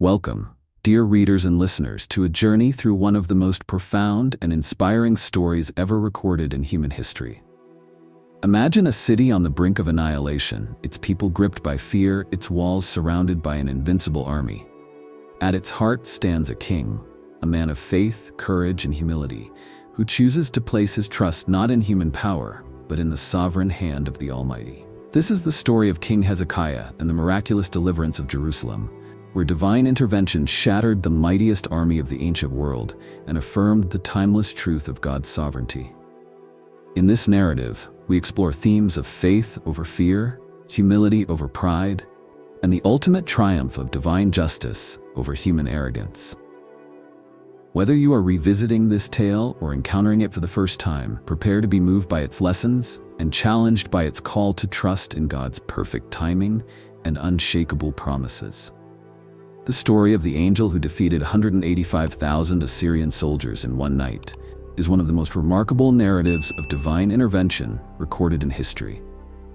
Welcome, dear readers and listeners, to a journey through one of the most profound and inspiring stories ever recorded in human history. Imagine a city on the brink of annihilation, its people gripped by fear, its walls surrounded by an invincible army. At its heart stands a king, a man of faith, courage, and humility, who chooses to place his trust not in human power, but in the sovereign hand of the Almighty. This is the story of King Hezekiah and the miraculous deliverance of Jerusalem, where divine intervention shattered the mightiest army of the ancient world and affirmed the timeless truth of God's sovereignty. In this narrative, we explore themes of faith over fear, humility over pride, and the ultimate triumph of divine justice over human arrogance. Whether you are revisiting this tale or encountering it for the first time, prepare to be moved by its lessons and challenged by its call to trust in God's perfect timing and unshakable promises. The story of the angel who defeated 185,000 Assyrian soldiers in one night is one of the most remarkable narratives of divine intervention recorded in history.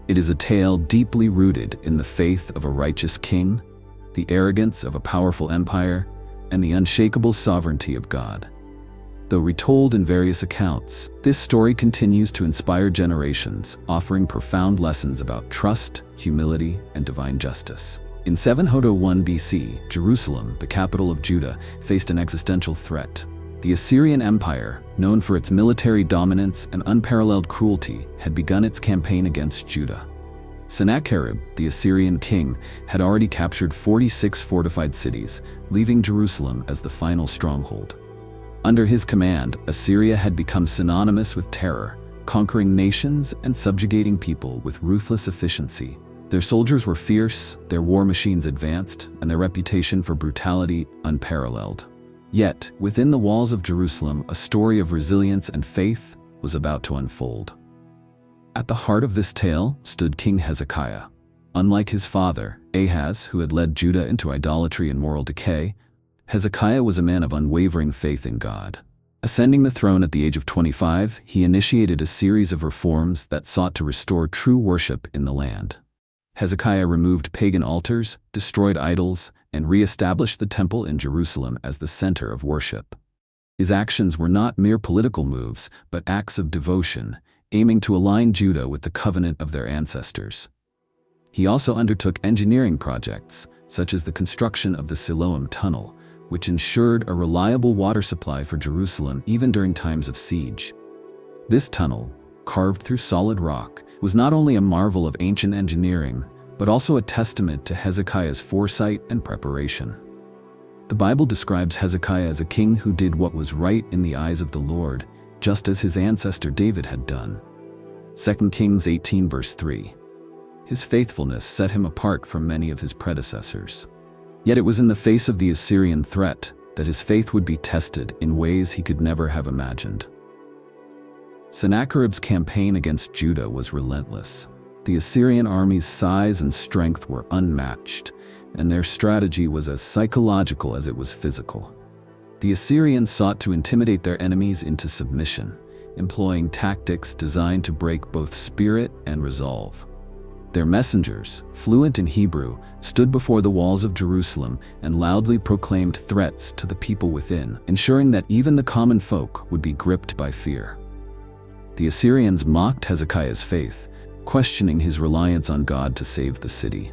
It is a tale deeply rooted in the faith of a righteous king, the arrogance of a powerful empire, and the unshakable sovereignty of God. Though retold in various accounts, this story continues to inspire generations, offering profound lessons about trust, humility, and divine justice. In 701 BC, Jerusalem, the capital of Judah, faced an existential threat. The Assyrian Empire, known for its military dominance and unparalleled cruelty, had begun its campaign against Judah. Sennacherib, the Assyrian king, had already captured 46 fortified cities, leaving Jerusalem as the final stronghold. Under his command, Assyria had become synonymous with terror, conquering nations and subjugating people with ruthless efficiency. Their soldiers were fierce, their war machines advanced, and their reputation for brutality unparalleled. Yet, within the walls of Jerusalem, a story of resilience and faith was about to unfold. At the heart of this tale stood King Hezekiah. Unlike his father, Ahaz, who had led Judah into idolatry and moral decay, Hezekiah was a man of unwavering faith in God. Ascending the throne at the age of 25, he initiated a series of reforms that sought to restore true worship in the land. Hezekiah removed pagan altars, destroyed idols, and re-established the temple in Jerusalem as the center of worship. His actions were not mere political moves, but acts of devotion, aiming to align Judah with the covenant of their ancestors. He also undertook engineering projects, such as the construction of the Siloam Tunnel, which ensured a reliable water supply for Jerusalem even during times of siege. This tunnel, carved through solid rock, was not only a marvel of ancient engineering, but also a testament to Hezekiah's foresight and preparation. The Bible describes Hezekiah as a king who did what was right in the eyes of the Lord, just as his ancestor David had done. 2 Kings 18 verse 3. His faithfulness set him apart from many of his predecessors. Yet it was in the face of the Assyrian threat that his faith would be tested in ways he could never have imagined. Sennacherib's campaign against Judah was relentless. The Assyrian army's size and strength were unmatched, and their strategy was as psychological as it was physical. The Assyrians sought to intimidate their enemies into submission, employing tactics designed to break both spirit and resolve. Their messengers, fluent in Hebrew, stood before the walls of Jerusalem and loudly proclaimed threats to the people within, ensuring that even the common folk would be gripped by fear. The Assyrians mocked Hezekiah's faith, questioning his reliance on God to save the city.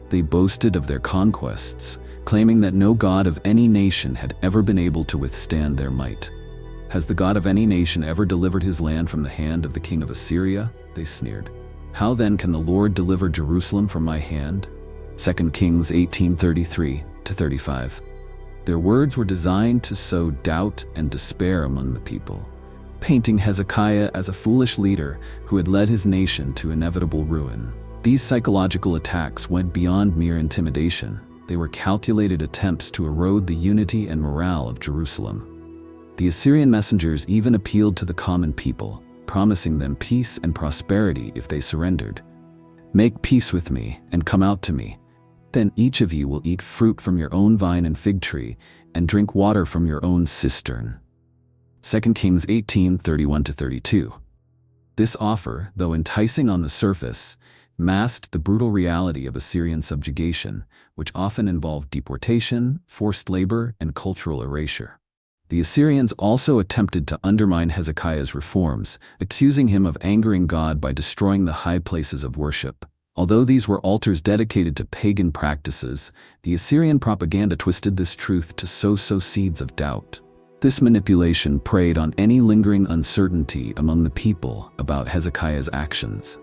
They boasted of their conquests, claiming that no god of any nation had ever been able to withstand their might. "Has the God of any nation ever delivered his land from the hand of the king of Assyria?" they sneered. "How then can the Lord deliver Jerusalem from my hand?" 2 Kings 18:33-35. Their words were designed to sow doubt and despair among the people, painting Hezekiah as a foolish leader who had led his nation to inevitable ruin. These psychological attacks went beyond mere intimidation. They were calculated attempts to erode the unity and morale of Jerusalem. The Assyrian messengers even appealed to the common people, promising them peace and prosperity if they surrendered. "Make peace with me and come out to me. Then each of you will eat fruit from your own vine and fig tree and drink water from your own cistern." 2 Kings 18:31-32. This offer, though enticing on the surface, masked the brutal reality of Assyrian subjugation, which often involved deportation, forced labor, and cultural erasure. The Assyrians also attempted to undermine Hezekiah's reforms, accusing him of angering God by destroying the high places of worship. Although these were altars dedicated to pagan practices, the Assyrian propaganda twisted this truth to sow seeds of doubt. This manipulation preyed on any lingering uncertainty among the people about Hezekiah's actions.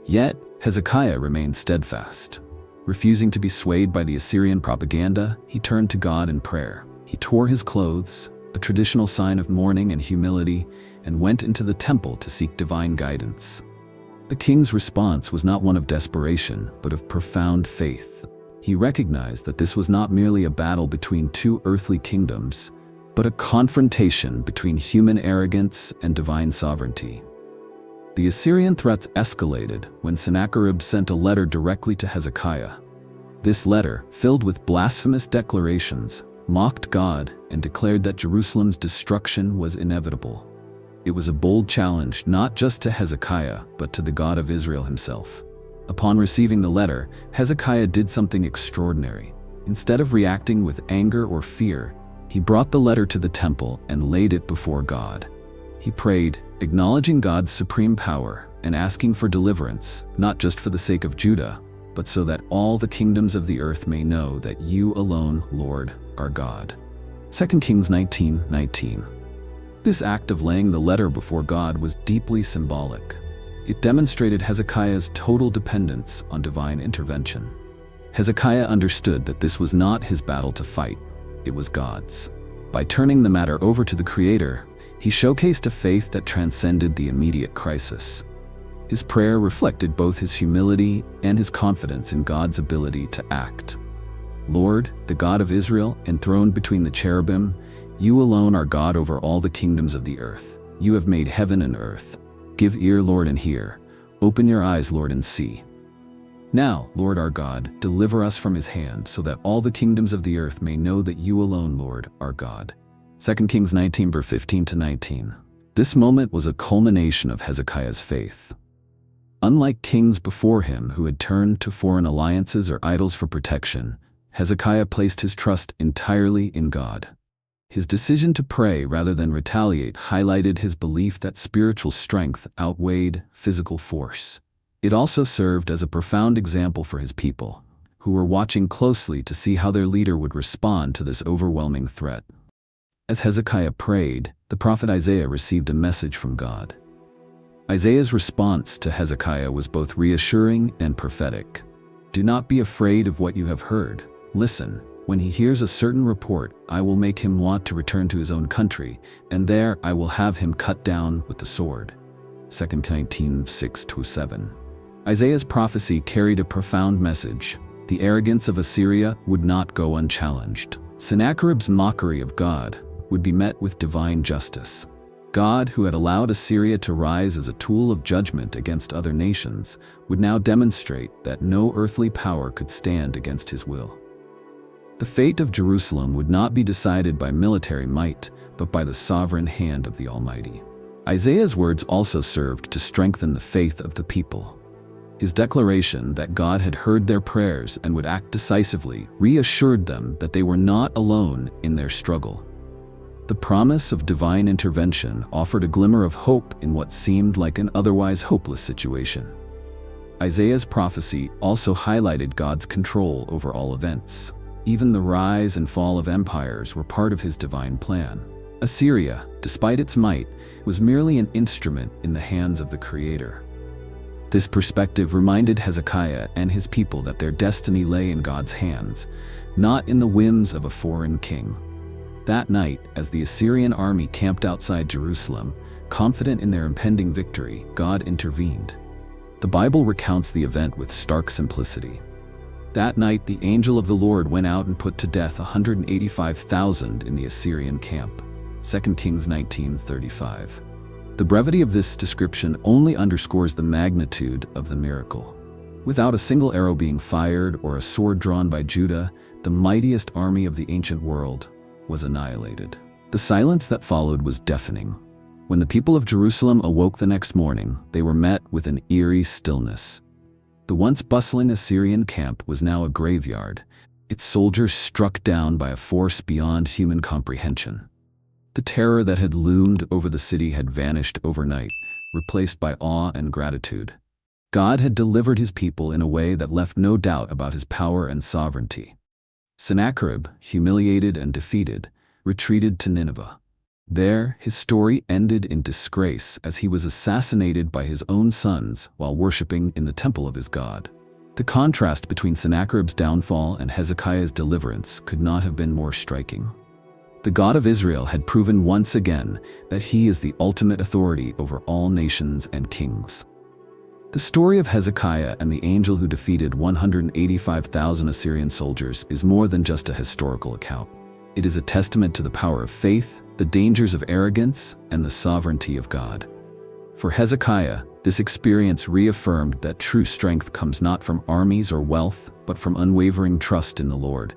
Yet, Hezekiah remained steadfast. Refusing to be swayed by the Assyrian propaganda, he turned to God in prayer. He tore his clothes, a traditional sign of mourning and humility, and went into the temple to seek divine guidance. The king's response was not one of desperation, but of profound faith. He recognized that this was not merely a battle between two earthly kingdoms, but a confrontation between human arrogance and divine sovereignty. The Assyrian threats escalated when Sennacherib sent a letter directly to Hezekiah. This letter, filled with blasphemous declarations, mocked God and declared that Jerusalem's destruction was inevitable. It was a bold challenge not just to Hezekiah, but to the God of Israel himself. Upon receiving the letter, Hezekiah did something extraordinary. Instead of reacting with anger or fear, he brought the letter to the temple and laid it before God. He prayed, acknowledging God's supreme power and asking for deliverance, not just for the sake of Judah, but so that all the kingdoms of the earth may know that you alone, Lord, are God. 2 Kings 19:19. This act of laying the letter before God was deeply symbolic. It demonstrated Hezekiah's total dependence on divine intervention. Hezekiah understood that this was not his battle to fight, it was God's. By turning the matter over to the Creator, he showcased a faith that transcended the immediate crisis. His prayer reflected both his humility and his confidence in God's ability to act. Lord, the God of Israel, enthroned between the cherubim, you alone are God over all the kingdoms of the earth. You have made heaven and earth. Give ear, Lord, and hear. Open your eyes, Lord, and see. Now, Lord our God, deliver us from his hand, so that all the kingdoms of the earth may know that you alone, Lord, are God. 2 Kings 19, verse 15-19. This moment was a culmination of Hezekiah's faith. Unlike kings before him who had turned to foreign alliances or idols for protection, Hezekiah placed his trust entirely in God. His decision to pray rather than retaliate highlighted his belief that spiritual strength outweighed physical force. It also served as a profound example for his people, who were watching closely to see how their leader would respond to this overwhelming threat. As Hezekiah prayed, the prophet Isaiah received a message from God. Isaiah's response to Hezekiah was both reassuring and prophetic. Do not be afraid of what you have heard. Listen. When he hears a certain report, I will make him want to return to his own country, and there I will have him cut down with the sword. 2 Kings 19:6-7. Isaiah's prophecy carried a profound message. The arrogance of Assyria would not go unchallenged. Sennacherib's mockery of God would be met with divine justice. God, who had allowed Assyria to rise as a tool of judgment against other nations, would now demonstrate that no earthly power could stand against his will. The fate of Jerusalem would not be decided by military might, but by the sovereign hand of the Almighty. Isaiah's words also served to strengthen the faith of the people. His declaration that God had heard their prayers and would act decisively reassured them that they were not alone in their struggle. The promise of divine intervention offered a glimmer of hope in what seemed like an otherwise hopeless situation. Isaiah's prophecy also highlighted God's control over all events. Even the rise and fall of empires were part of his divine plan. Assyria, despite its might, was merely an instrument in the hands of the Creator. This perspective reminded Hezekiah and his people that their destiny lay in God's hands, not in the whims of a foreign king. That night, as the Assyrian army camped outside Jerusalem, confident in their impending victory, God intervened. The Bible recounts the event with stark simplicity. That night, the angel of the Lord went out and put to death 185,000 in the Assyrian camp. 2 Kings 19:35. The brevity of this description only underscores the magnitude of the miracle. Without a single arrow being fired or a sword drawn by Judah, the mightiest army of the ancient world was annihilated. The silence that followed was deafening. When the people of Jerusalem awoke the next morning, they were met with an eerie stillness. The once bustling Assyrian camp was now a graveyard, its soldiers struck down by a force beyond human comprehension. The terror that had loomed over the city had vanished overnight, replaced by awe and gratitude. God had delivered his people in a way that left no doubt about his power and sovereignty. Sennacherib, humiliated and defeated, retreated to Nineveh. There, his story ended in disgrace as he was assassinated by his own sons while worshiping in the temple of his god. The contrast between Sennacherib's downfall and Hezekiah's deliverance could not have been more striking. The God of Israel had proven once again that he is the ultimate authority over all nations and kings. The story of Hezekiah and the angel who defeated 185,000 Assyrian soldiers is more than just a historical account. It is a testament to the power of faith, the dangers of arrogance, and the sovereignty of God. For Hezekiah, this experience reaffirmed that true strength comes not from armies or wealth, but from unwavering trust in the Lord.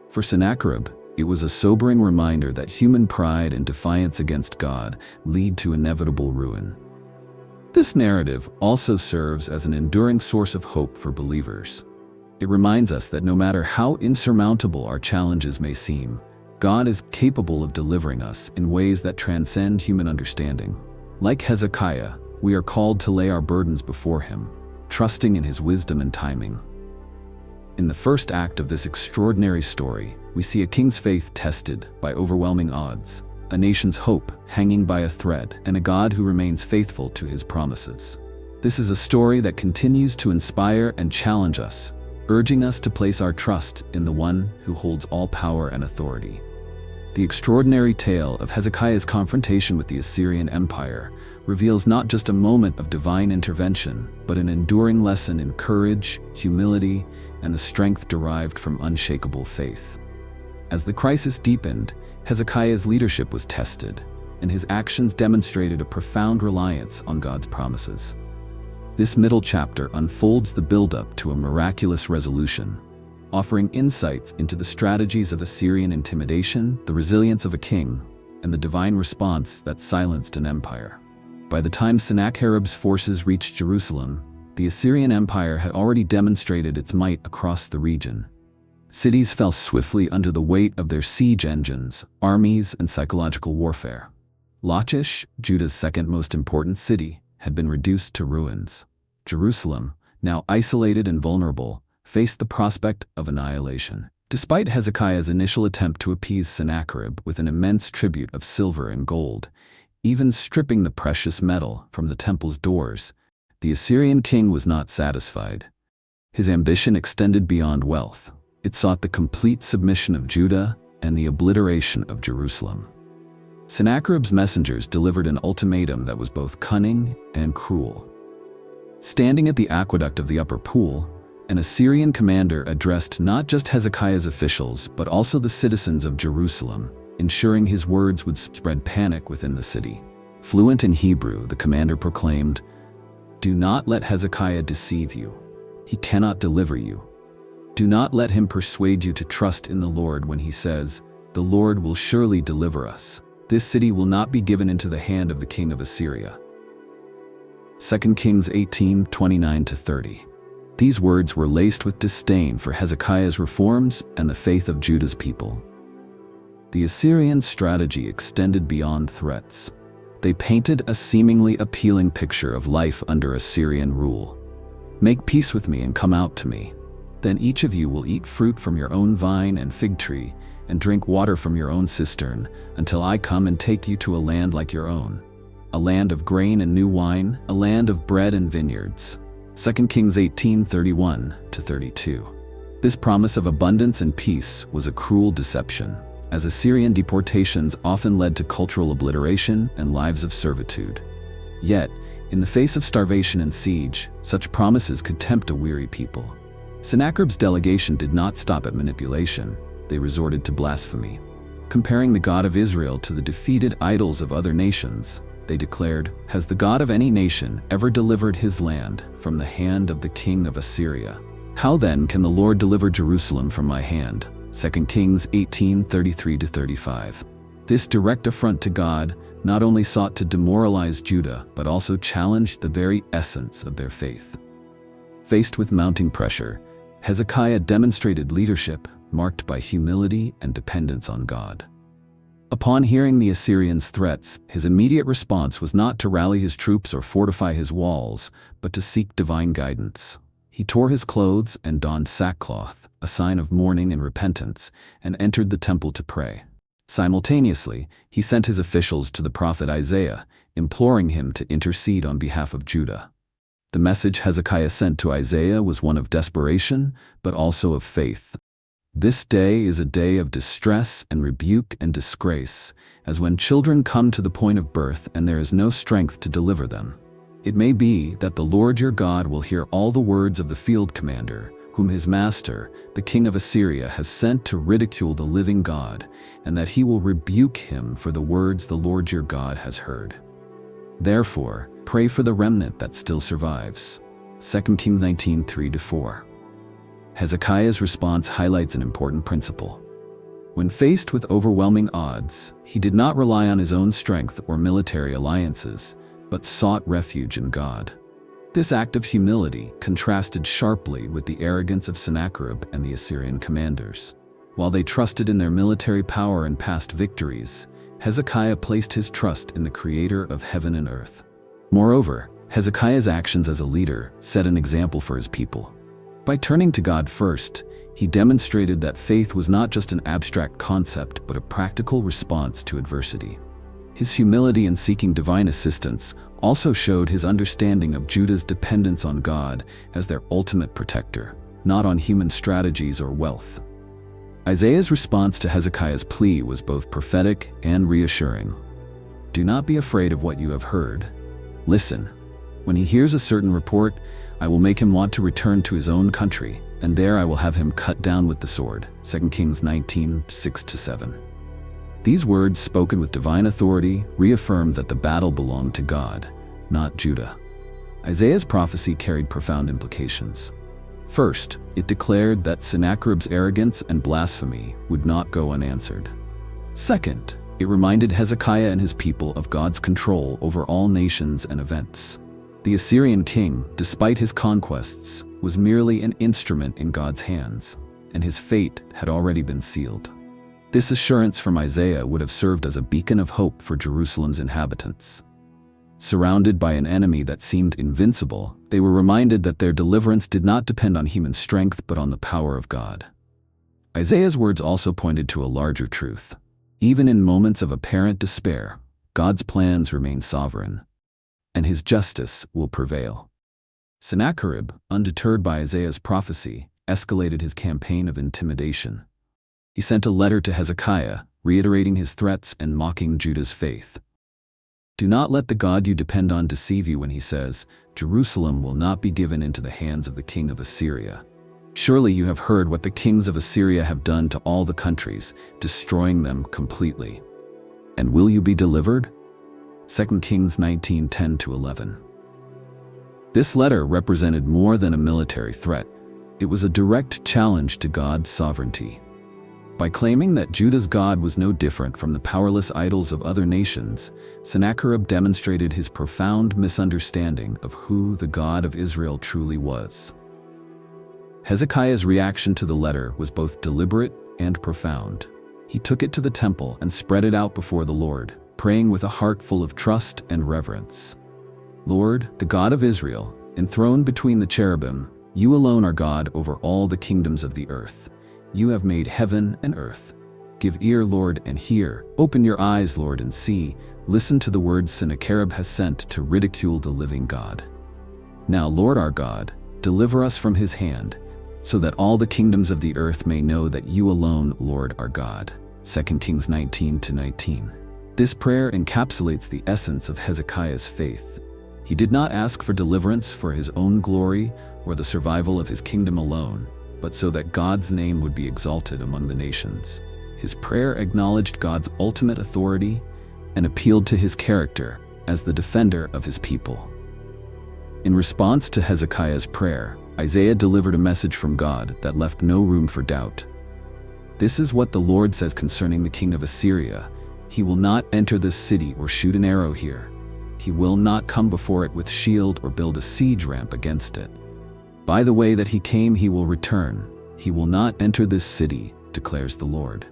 For Sennacherib, it was a sobering reminder that human pride and defiance against God lead to inevitable ruin. This narrative also serves as an enduring source of hope for believers. It reminds us that no matter how insurmountable our challenges may seem, God is capable of delivering us in ways that transcend human understanding. Like Hezekiah, we are called to lay our burdens before him, trusting in his wisdom and timing. In the first act of this extraordinary story, we see a king's faith tested by overwhelming odds, a nation's hope hanging by a thread, and a God who remains faithful to his promises. This is a story that continues to inspire and challenge us, urging us to place our trust in the one who holds all power and authority. The extraordinary tale of Hezekiah's confrontation with the Assyrian Empire reveals not just a moment of divine intervention, but an enduring lesson in courage, humility, and the strength derived from unshakable faith. As the crisis deepened, Hezekiah's leadership was tested, and his actions demonstrated a profound reliance on God's promises. This middle chapter unfolds the build-up to a miraculous resolution, offering insights into the strategies of Assyrian intimidation, the resilience of a king, and the divine response that silenced an empire. By the time Sennacherib's forces reached Jerusalem, the Assyrian Empire had already demonstrated its might across the region. Cities fell swiftly under the weight of their siege engines, armies, and psychological warfare. Lachish, Judah's second most important city, had been reduced to ruins. Jerusalem, now isolated and vulnerable, faced the prospect of annihilation. Despite Hezekiah's initial attempt to appease Sennacherib with an immense tribute of silver and gold, even stripping the precious metal from the temple's doors, the Assyrian king was not satisfied. His ambition extended beyond wealth. It sought the complete submission of Judah and the obliteration of Jerusalem. Sennacherib's messengers delivered an ultimatum that was both cunning and cruel. Standing at the aqueduct of the upper pool, an Assyrian commander addressed not just Hezekiah's officials but also the citizens of Jerusalem, ensuring his words would spread panic within the city. Fluent in Hebrew, the commander proclaimed, "Do not let Hezekiah deceive you. He cannot deliver you. Do not let him persuade you to trust in the Lord when he says, 'The Lord will surely deliver us. This city will not be given into the hand of the king of Assyria.'" 2 Kings 18:29-30. These words were laced with disdain for Hezekiah's reforms and the faith of Judah's people. The Assyrian strategy extended beyond threats. They painted a seemingly appealing picture of life under Assyrian rule. "Make peace with me and come out to me. Then each of you will eat fruit from your own vine and fig tree, and drink water from your own cistern, until I come and take you to a land like your own, a land of grain and new wine, a land of bread and vineyards." 2 Kings 18:31-32. This promise of abundance and peace was a cruel deception, as Assyrian deportations often led to cultural obliteration and lives of servitude. Yet, in the face of starvation and siege, such promises could tempt a weary people. Sennacherib's delegation did not stop at manipulation. They resorted to blasphemy. Comparing the God of Israel to the defeated idols of other nations, they declared, "Has the God of any nation ever delivered his land from the hand of the king of Assyria? How then can the Lord deliver Jerusalem from my hand?" 2 Kings 18:33-35. This direct affront to God not only sought to demoralize Judah, but also challenged the very essence of their faith. Faced with mounting pressure, Hezekiah demonstrated leadership marked by humility and dependence on God. Upon hearing the Assyrians' threats, his immediate response was not to rally his troops or fortify his walls, but to seek divine guidance. He tore his clothes and donned sackcloth, a sign of mourning and repentance, and entered the temple to pray. Simultaneously, he sent his officials to the prophet Isaiah, imploring him to intercede on behalf of Judah. The message Hezekiah sent to Isaiah was one of desperation, but also of faith. This day is a day of distress and rebuke and disgrace, as when children come to the point of birth and there is no strength to deliver them. It may be that the Lord your God will hear all the words of the field commander, whom his master, the king of Assyria, has sent to ridicule the living God, and that he will rebuke him for the words the Lord your God has heard. Therefore, pray for the remnant that still survives. 2 Kings 19, 3-4. Hezekiah's response highlights an important principle. When faced with overwhelming odds, he did not rely on his own strength or military alliances, but sought refuge in God. This act of humility contrasted sharply with the arrogance of Sennacherib and the Assyrian commanders. While they trusted in their military power and past victories, Hezekiah placed his trust in the Creator of heaven and earth. Moreover, Hezekiah's actions as a leader set an example for his people. By turning to God first, he demonstrated that faith was not just an abstract concept but a practical response to adversity. His humility in seeking divine assistance also showed his understanding of Judah's dependence on God as their ultimate protector, not on human strategies or wealth. Isaiah's response to Hezekiah's plea was both prophetic and reassuring. Do not be afraid of what you have heard. Listen. When he hears a certain report, I will make him want to return to his own country, and there I will have him cut down with the sword. 2 Kings 19, 6-7. These words, spoken with divine authority, reaffirmed that the battle belonged to God, not Judah. Isaiah's prophecy carried profound implications. First, it declared that Sennacherib's arrogance and blasphemy would not go unanswered. Second, it reminded Hezekiah and his people of God's control over all nations and events. The Assyrian king, despite his conquests, was merely an instrument in God's hands, and his fate had already been sealed. This assurance from Isaiah would have served as a beacon of hope for Jerusalem's inhabitants. Surrounded by an enemy that seemed invincible, they were reminded that their deliverance did not depend on human strength but on the power of God. Isaiah's words also pointed to a larger truth. Even in moments of apparent despair, God's plans remain sovereign, and his justice will prevail. Sennacherib, undeterred by Isaiah's prophecy, escalated his campaign of intimidation. He sent a letter to Hezekiah, reiterating his threats and mocking Judah's faith. Do not let the God you depend on deceive you when he says, Jerusalem will not be given into the hands of the king of Assyria. Surely you have heard what the kings of Assyria have done to all the countries, destroying them completely. And will you be delivered? 2 Kings 19, 10-11. This letter represented more than a military threat. It was a direct challenge to God's sovereignty. By claiming that Judah's God was no different from the powerless idols of other nations, Sennacherib demonstrated his profound misunderstanding of who the God of Israel truly was. Hezekiah's reaction to the letter was both deliberate and profound. He took it to the temple and spread it out before the Lord, praying with a heart full of trust and reverence. Lord, the God of Israel, enthroned between the cherubim, you alone are God over all the kingdoms of the earth. You have made heaven and earth. Give ear, Lord, and hear. Open your eyes, Lord, and see. Listen to the words Sennacherib has sent to ridicule the living God. Now, Lord our God, deliver us from his hand, so that all the kingdoms of the earth may know that you alone, Lord, are God. 2 Kings 19-19. This prayer encapsulates the essence of Hezekiah's faith. He did not ask for deliverance for his own glory or the survival of his kingdom alone, but so that God's name would be exalted among the nations. His prayer acknowledged God's ultimate authority and appealed to his character as the defender of his people. In response to Hezekiah's prayer, Isaiah delivered a message from God that left no room for doubt. This is what the Lord says concerning the king of Assyria. He will not enter this city or shoot an arrow here. He will not come before it with shield or build a siege ramp against it. By the way that he came, he will return. He will not enter this city, declares the Lord.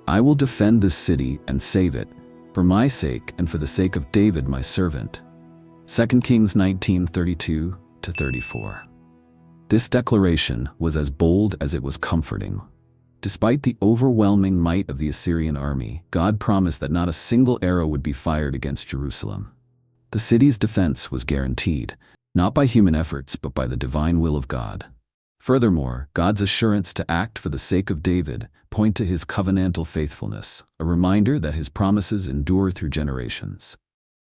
I will defend this city and save it, for my sake and for the sake of David my servant. 2 Kings 19:32-34. This declaration was as bold as it was comforting. Despite the overwhelming might of the Assyrian army, God promised that not a single arrow would be fired against Jerusalem. The city's defense was guaranteed, not by human efforts but by the divine will of God. Furthermore, God's assurance to act for the sake of David point to his covenantal faithfulness, a reminder that his promises endure through generations.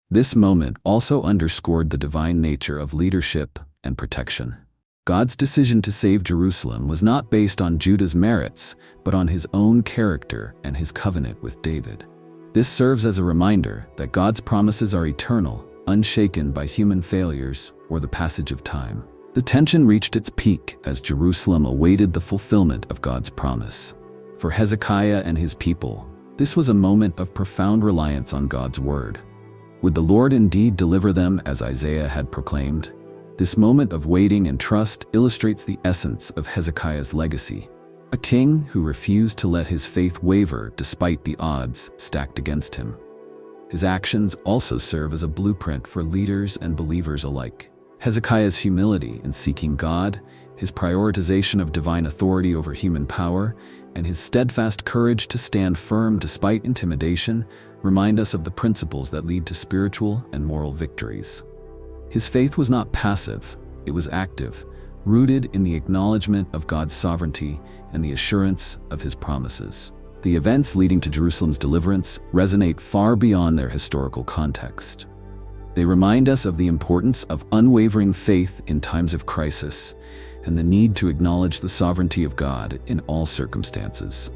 This moment also underscored the divine nature of leadership and protection. God's decision to save Jerusalem was not based on Judah's merits, but on his own character and his covenant with David. This serves as a reminder that God's promises are eternal, unshaken by human failures or the passage of time. The tension reached its peak as Jerusalem awaited the fulfillment of God's promise. For Hezekiah and his people, this was a moment of profound reliance on God's word. Would the Lord indeed deliver them as Isaiah had proclaimed? This moment of waiting and trust illustrates the essence of Hezekiah's legacy, a king who refused to let his faith waver despite the odds stacked against him. His actions also serve as a blueprint for leaders and believers alike. Hezekiah's humility in seeking God, his prioritization of divine authority over human power, and his steadfast courage to stand firm despite intimidation remind us of the principles that lead to spiritual and moral victories. His faith was not passive, it was active, rooted in the acknowledgement of God's sovereignty and the assurance of his promises. The events leading to Jerusalem's deliverance resonate far beyond their historical context. They remind us of the importance of unwavering faith in times of crisis and the need to acknowledge the sovereignty of God in all circumstances.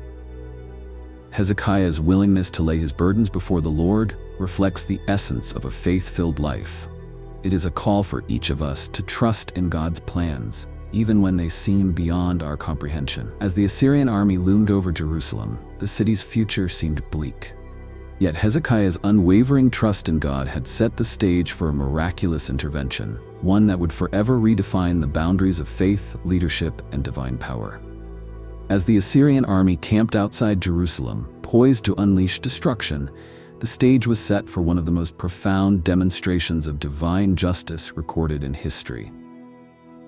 Hezekiah's willingness to lay his burdens before the Lord reflects the essence of a faith-filled life. It is a call for each of us to trust in God's plans, even when they seem beyond our comprehension. As the Assyrian army loomed over Jerusalem, the city's future seemed bleak. Yet Hezekiah's unwavering trust in God had set the stage for a miraculous intervention, one that would forever redefine the boundaries of faith, leadership, and divine power. As the Assyrian army camped outside Jerusalem, poised to unleash destruction, the stage was set for one of the most profound demonstrations of divine justice recorded in history.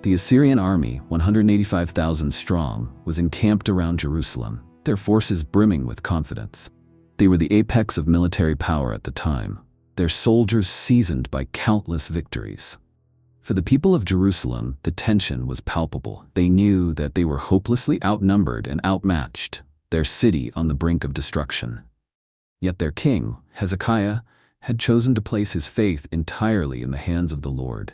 The Assyrian army, 185,000 strong, was encamped around Jerusalem, their forces brimming with confidence. They were the apex of military power at the time, their soldiers seasoned by countless victories. For the people of Jerusalem, the tension was palpable. They knew that they were hopelessly outnumbered and outmatched, their city on the brink of destruction. Yet their king, Hezekiah, had chosen to place his faith entirely in the hands of the Lord.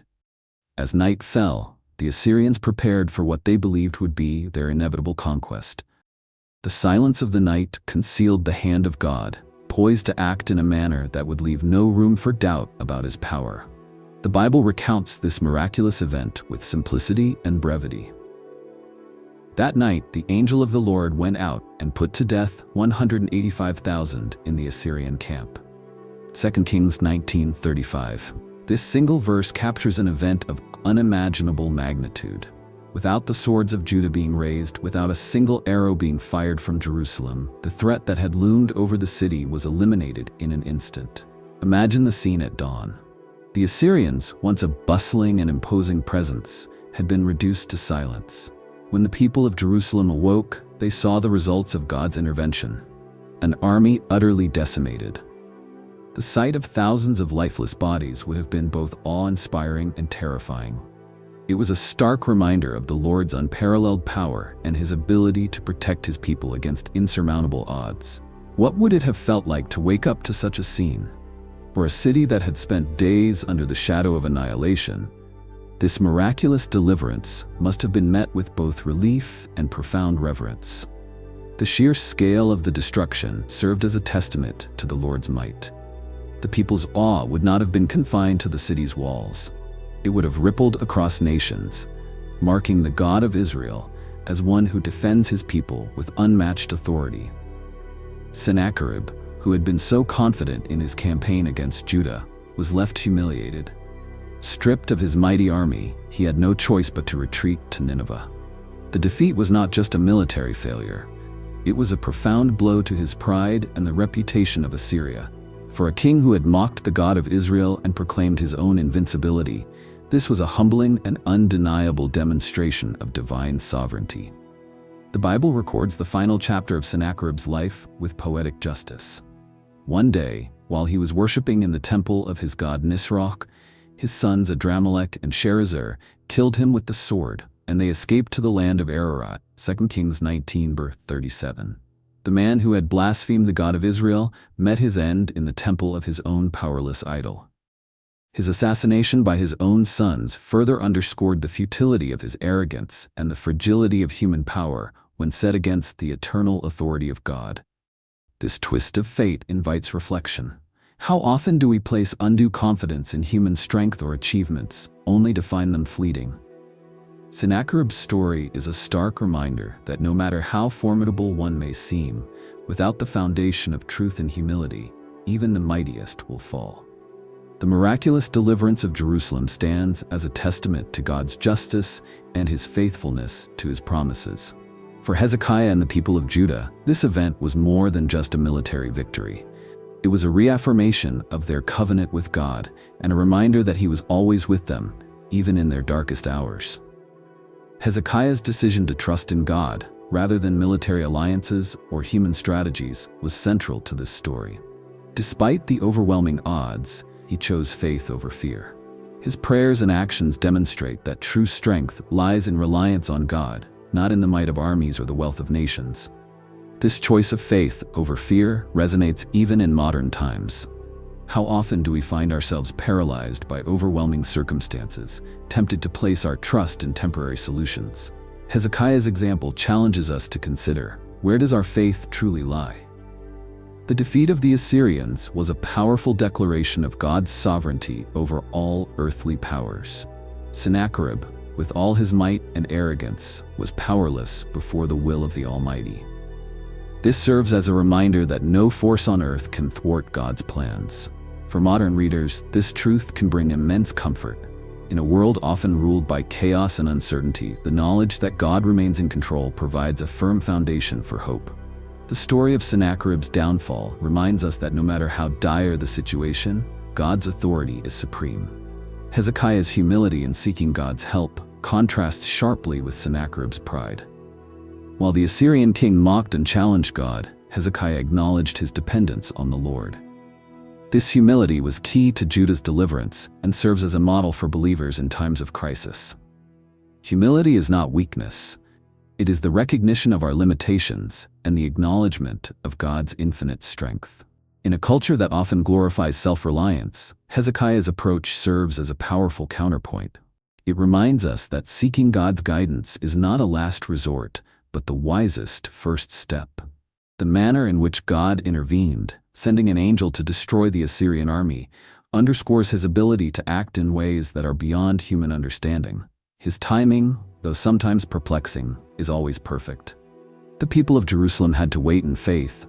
As night fell, the Assyrians prepared for what they believed would be their inevitable conquest. The silence of the night concealed the hand of God, poised to act in a manner that would leave no room for doubt about his power. The Bible recounts this miraculous event with simplicity and brevity. That night, the angel of the Lord went out and put to death 185,000 in the Assyrian camp. 2 Kings 19:35. This single verse captures an event of unimaginable magnitude. Without the swords of Judah being raised, without a single arrow being fired from Jerusalem, the threat that had loomed over the city was eliminated in an instant. Imagine the scene at dawn. The Assyrians, once a bustling and imposing presence, had been reduced to silence. When the people of Jerusalem awoke, they saw the results of God's intervention. An army utterly decimated. The sight of thousands of lifeless bodies would have been both awe-inspiring and terrifying. It was a stark reminder of the Lord's unparalleled power and his ability to protect his people against insurmountable odds. What would it have felt like to wake up to such a scene? For a city that had spent days under the shadow of annihilation, this miraculous deliverance must have been met with both relief and profound reverence. The sheer scale of the destruction served as a testament to the Lord's might. The people's awe would not have been confined to the city's walls. It would have rippled across nations, marking the God of Israel as one who defends his people with unmatched authority. Sennacherib, who had been so confident in his campaign against Judah, was left humiliated. Stripped of his mighty army, he had no choice but to retreat to Nineveh. The defeat was not just a military failure. It was a profound blow to his pride and the reputation of Assyria. For a king who had mocked the God of Israel and proclaimed his own invincibility, this was a humbling and undeniable demonstration of divine sovereignty. The Bible records the final chapter of Sennacherib's life with poetic justice. One day, while he was worshiping in the temple of his god Nisroch, his sons Adramelech and Sharezer killed him with the sword, and they escaped to the land of Ararat. 2 Kings 19 verse 37. The man who had blasphemed the God of Israel met his end in the temple of his own powerless idol. His assassination by his own sons further underscored the futility of his arrogance and the fragility of human power when set against the eternal authority of God. This twist of fate invites reflection. How often do we place undue confidence in human strength or achievements, only to find them fleeting? Sennacherib's story is a stark reminder that no matter how formidable one may seem, without the foundation of truth and humility, even the mightiest will fall. The miraculous deliverance of Jerusalem stands as a testament to God's justice and his faithfulness to his promises. For Hezekiah and the people of Judah, this event was more than just a military victory. It was a reaffirmation of their covenant with God and a reminder that he was always with them, even in their darkest hours. Hezekiah's decision to trust in God, rather than military alliances or human strategies, was central to this story. Despite the overwhelming odds, he chose faith over fear. His prayers and actions demonstrate that true strength lies in reliance on God, not in the might of armies or the wealth of nations. This choice of faith over fear resonates even in modern times. How often do we find ourselves paralyzed by overwhelming circumstances, tempted to place our trust in temporary solutions? Hezekiah's example challenges us to consider, where does our faith truly lie? The defeat of the Assyrians was a powerful declaration of God's sovereignty over all earthly powers. Sennacherib, with all his might and arrogance, was powerless before the will of the Almighty. This serves as a reminder that no force on earth can thwart God's plans. For modern readers, this truth can bring immense comfort. In a world often ruled by chaos and uncertainty, the knowledge that God remains in control provides a firm foundation for hope. The story of Sennacherib's downfall reminds us that no matter how dire the situation, God's authority is supreme. Hezekiah's humility in seeking God's help contrasts sharply with Sennacherib's pride. While the Assyrian king mocked and challenged God, Hezekiah acknowledged his dependence on the Lord. This humility was key to Judah's deliverance and serves as a model for believers in times of crisis. Humility is not weakness. It is the recognition of our limitations and the acknowledgement of God's infinite strength. In a culture that often glorifies self-reliance, Hezekiah's approach serves as a powerful counterpoint. It reminds us that seeking God's guidance is not a last resort, but the wisest first step. The manner in which God intervened, sending an angel to destroy the Assyrian army, underscores his ability to act in ways that are beyond human understanding. His timing, though sometimes perplexing, is always perfect. The people of Jerusalem had to wait in faith,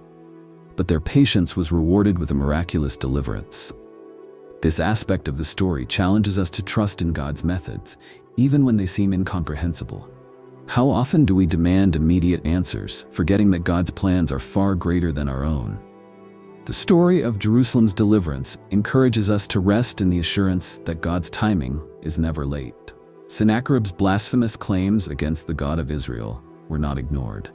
but their patience was rewarded with a miraculous deliverance. This aspect of the story challenges us to trust in God's methods, even when they seem incomprehensible. How often do we demand immediate answers, forgetting that God's plans are far greater than our own? The story of Jerusalem's deliverance encourages us to rest in the assurance that God's timing is never late. Sennacherib's blasphemous claims against the God of Israel were not ignored.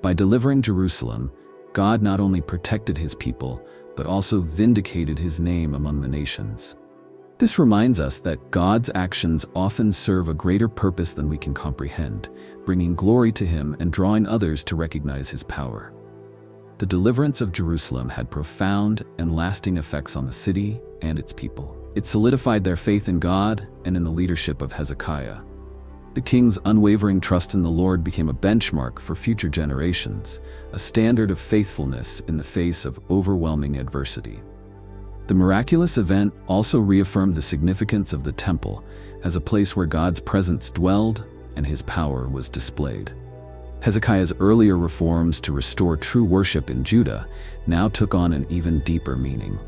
By delivering Jerusalem, God not only protected his people, but also vindicated his name among the nations. This reminds us that God's actions often serve a greater purpose than we can comprehend, bringing glory to him and drawing others to recognize his power. The deliverance of Jerusalem had profound and lasting effects on the city and its people. It solidified their faith in God and in the leadership of Hezekiah. The king's unwavering trust in the Lord became a benchmark for future generations, a standard of faithfulness in the face of overwhelming adversity. The miraculous event also reaffirmed the significance of the temple as a place where God's presence dwelled and his power was displayed. Hezekiah's earlier reforms to restore true worship in Judah now took on an even deeper meaning.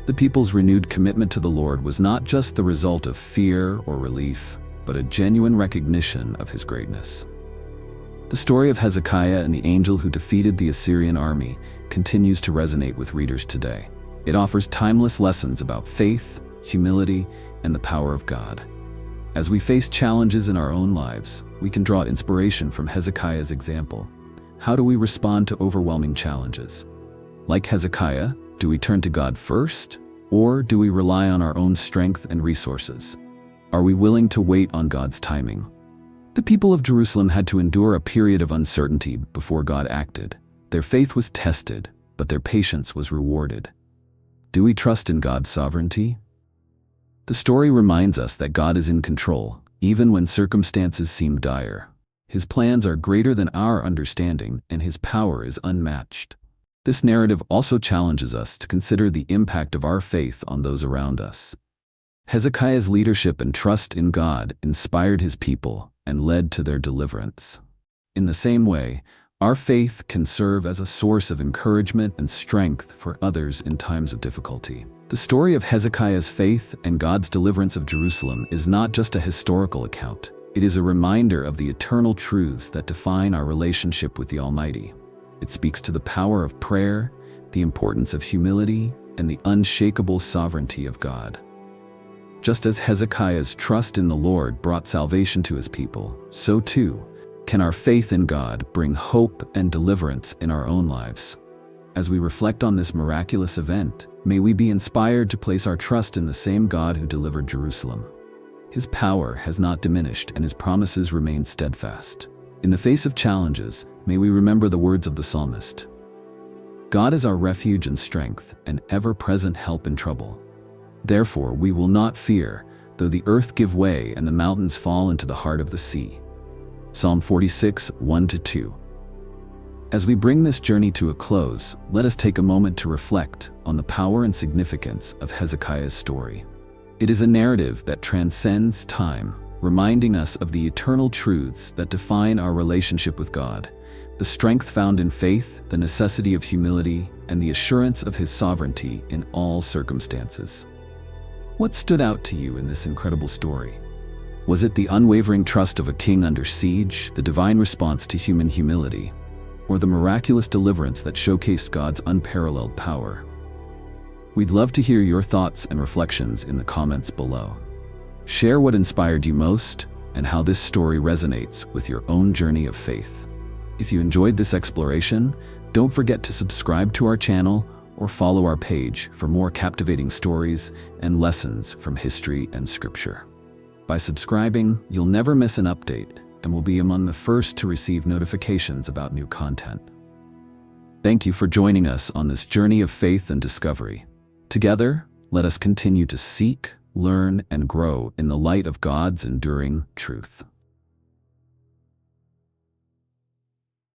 The people's renewed commitment to the Lord was not just the result of fear or relief, but a genuine recognition of his greatness. The story of Hezekiah and the angel who defeated the Assyrian army continues to resonate with readers today. It offers timeless lessons about faith, humility, and the power of God. As we face challenges in our own lives, we can draw inspiration from Hezekiah's example. How do we respond to overwhelming challenges? Like Hezekiah, do we turn to God first, or do we rely on our own strength and resources? Are we willing to wait on God's timing? The people of Jerusalem had to endure a period of uncertainty before God acted. Their faith was tested, but their patience was rewarded. Do we trust in God's sovereignty? The story reminds us that God is in control, even when circumstances seem dire. His plans are greater than our understanding, and his power is unmatched. This narrative also challenges us to consider the impact of our faith on those around us. Hezekiah's leadership and trust in God inspired his people and led to their deliverance. In the same way, our faith can serve as a source of encouragement and strength for others in times of difficulty. The story of Hezekiah's faith and God's deliverance of Jerusalem is not just a historical account. It is a reminder of the eternal truths that define our relationship with the Almighty. It speaks to the power of prayer, the importance of humility, and the unshakable sovereignty of God. Just as Hezekiah's trust in the Lord brought salvation to his people, so too can our faith in God bring hope and deliverance in our own lives. As we reflect on this miraculous event, may we be inspired to place our trust in the same God who delivered Jerusalem. His power has not diminished and his promises remain steadfast. In the face of challenges, may we remember the words of the psalmist. God is our refuge and strength, an ever-present help in trouble. Therefore we will not fear, though the earth give way and the mountains fall into the heart of the sea. Psalm 46, 1-2. As we bring this journey to a close, let us take a moment to reflect on the power and significance of Hezekiah's story. It is a narrative that transcends time, reminding us of the eternal truths that define our relationship with God, the strength found in faith, the necessity of humility, and the assurance of his sovereignty in all circumstances. What stood out to you in this incredible story? Was it the unwavering trust of a king under siege, the divine response to human humility, or the miraculous deliverance that showcased God's unparalleled power? We'd love to hear your thoughts and reflections in the comments below. Share what inspired you most and how this story resonates with your own journey of faith. If you enjoyed this exploration, don't forget to subscribe to our channel or follow our page for more captivating stories and lessons from history and scripture. By subscribing, you'll never miss an update and will be among the first to receive notifications about new content. Thank you for joining us on this journey of faith and discovery. Together, let us continue to seek, learn, and grow in the light of God's enduring truth.